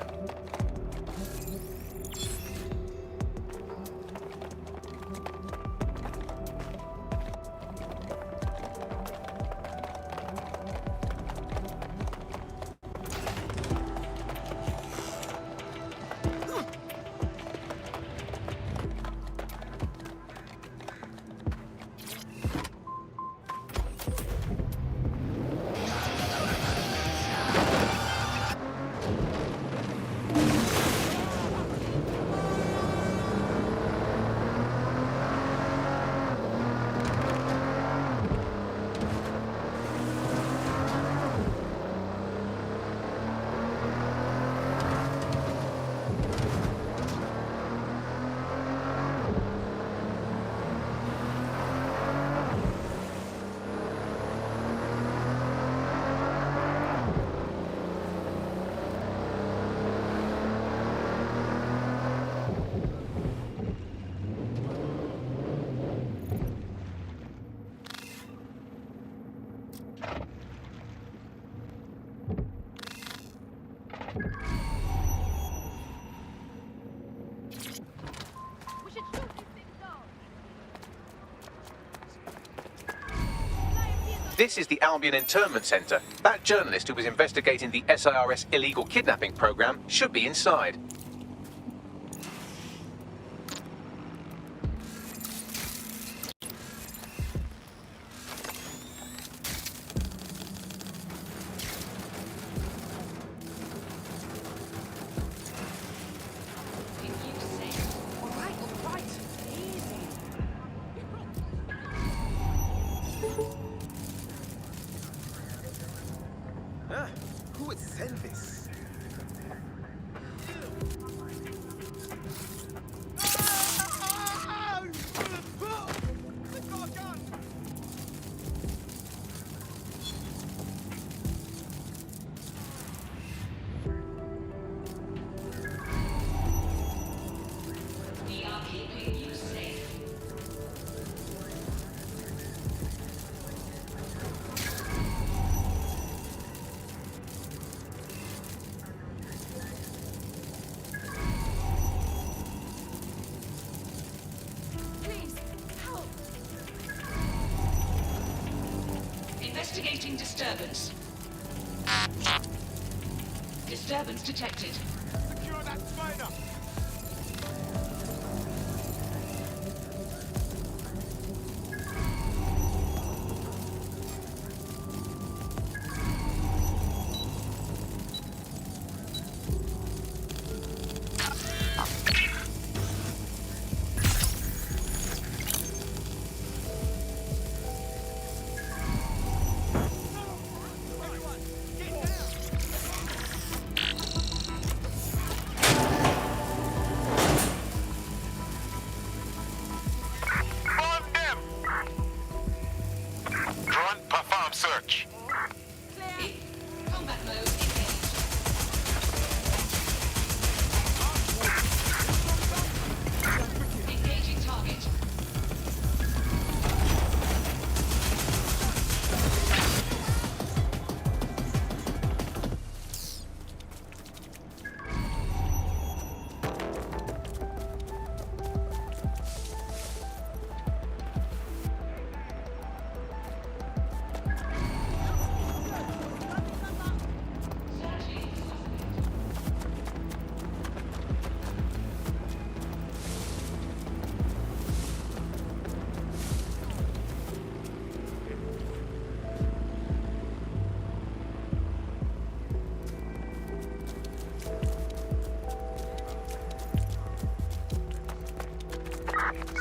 This is the Albion Internment Centre. That journalist who was investigating the SIRS illegal kidnapping programme should be inside. Who would send this? We are keeping you safe. Please, help! Investigating disturbance. Disturbance detected. Secure that spider!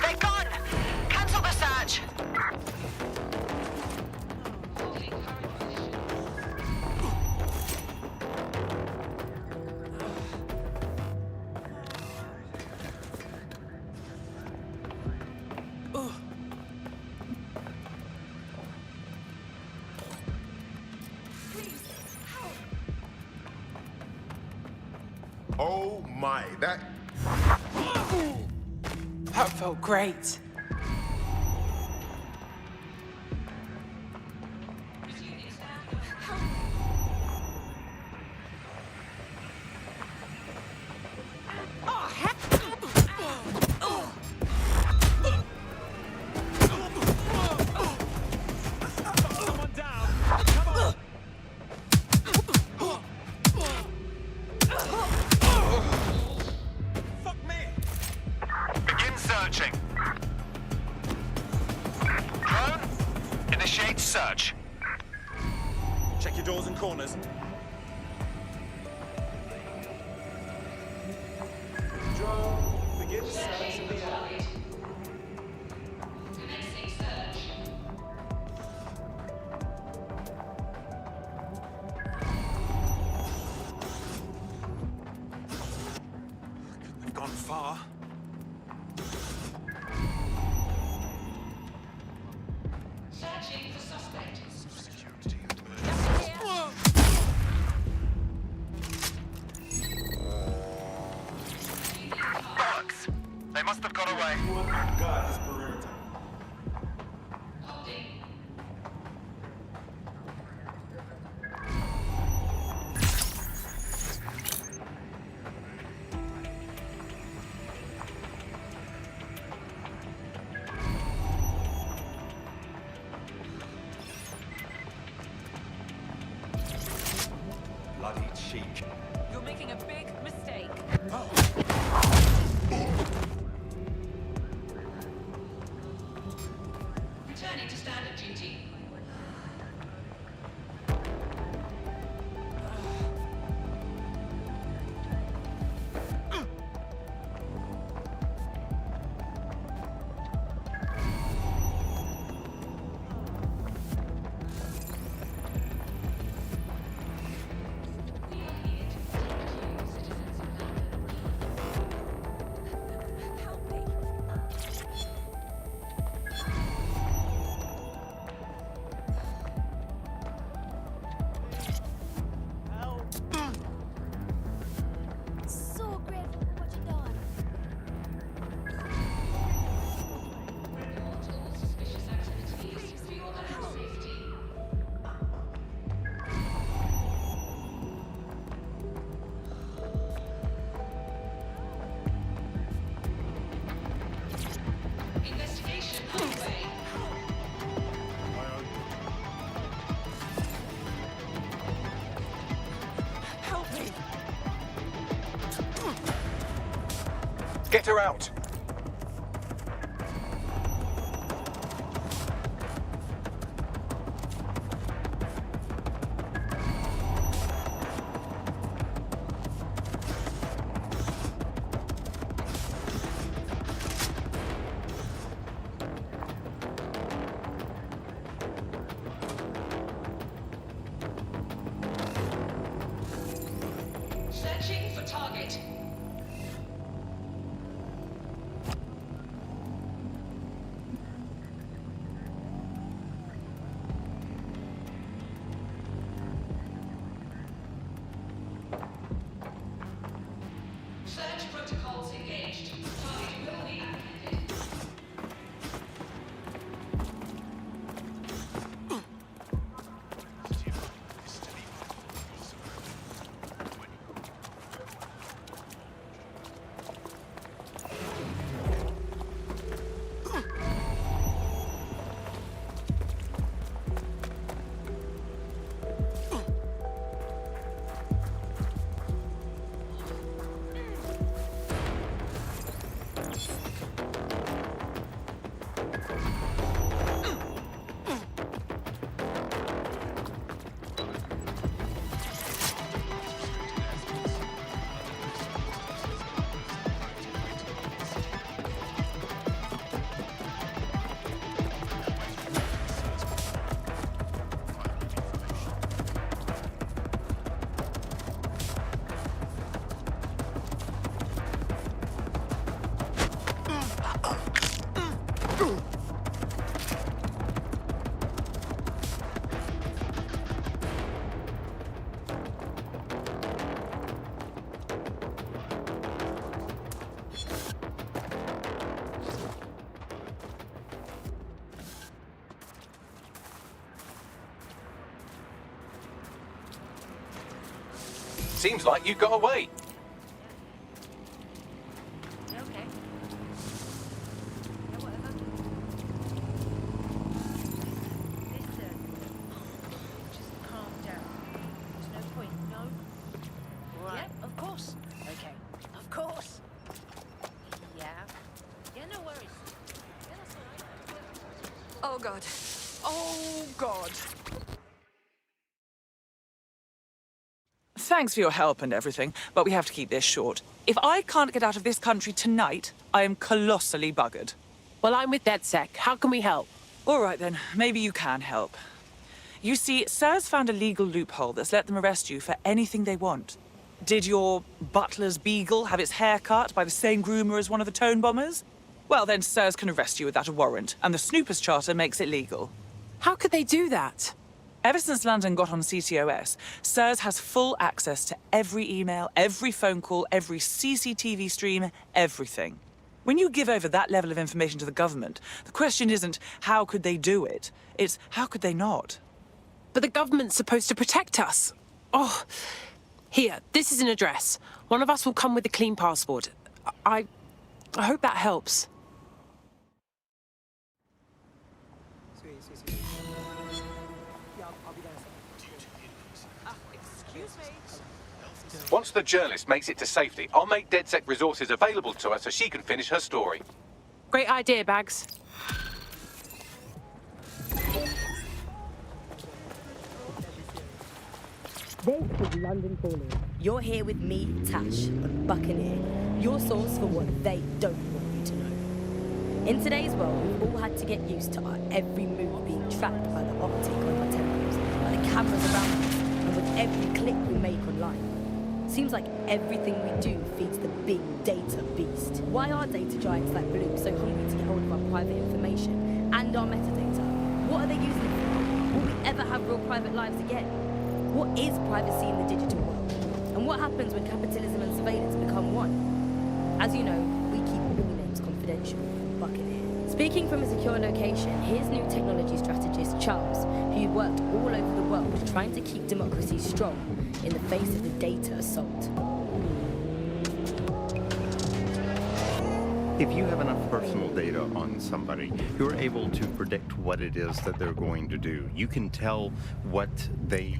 They're gone! Cancel the search! Oh my, that... That felt great. Begin searching. Drone, initiate search. Check your doors and corners. Drone, begin search in the air. Couldn't have gone far. Searching for suspect. Bollocks. They must have got away. Guard this perimeter. Bloody cheek. You're making a big mistake. Returning to standard duty. So grateful for what you've done. Suspicious activities for your own safety. Investigation underway. Help me! Get her out! Searching for target. Seems like you got away. Okay. Yeah, whatever. Listen. Just calm down. There's no point, no? Right. Yeah, of course. Okay. Of course. Yeah. Yeah, no worries. Yeah, that's all right. Oh, God. Oh, God. Thanks for your help and everything, but we have to keep this short. If I can't get out of this country tonight, I am colossally buggered. Well, I'm with DedSec. How can we help? All right, then. Maybe you can help. You see, SIRS found a legal loophole that's let them arrest you for anything they want. Did your butler's beagle have its hair cut by the same groomer as one of the tone bombers? Well, then SIRS can arrest you without a warrant, and the Snoopers Charter makes it legal. How could they do that? Ever since London got on CTOS, SIRS has full access to every email, every phone call, every CCTV stream, everything. When you give over that level of information to the government, the question isn't how could they do it, it's how could they not? But the government's supposed to protect us. Oh, here, this is an address. One of us will come with a clean passport. I hope that helps. Once the journalist makes it to safety, I'll make DedSec resources available to her so she can finish her story. Great idea, Bags. This is London Calling. You're here with me, Tash, on Buccaneer, your source for what they don't want you to know. In today's world, we've all had to get used to our every move being tracked by the optic on our temples, by the cameras around us, and with every click we make online. Seems like everything we do feeds the big data beast. Why are data giants like Bloom so hungry to get hold of our private information and our metadata? What are they using it for? Will we ever have real private lives again? What is privacy in the digital world? And what happens when capitalism and surveillance become one? As you know, we keep all names confidential. Buccaneer. Speaking from a secure location, here's new technology strategist Charles, who worked all over the world trying to keep democracy strong in the face of the data assault. If you have enough personal data on somebody, you're able to predict what it is that they're going to do. You can tell what they...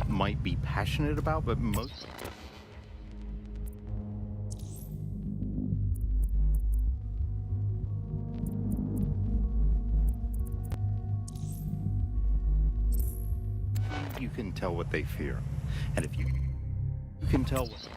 might be passionate about, but most... You can tell what they fear. And if you can tell what...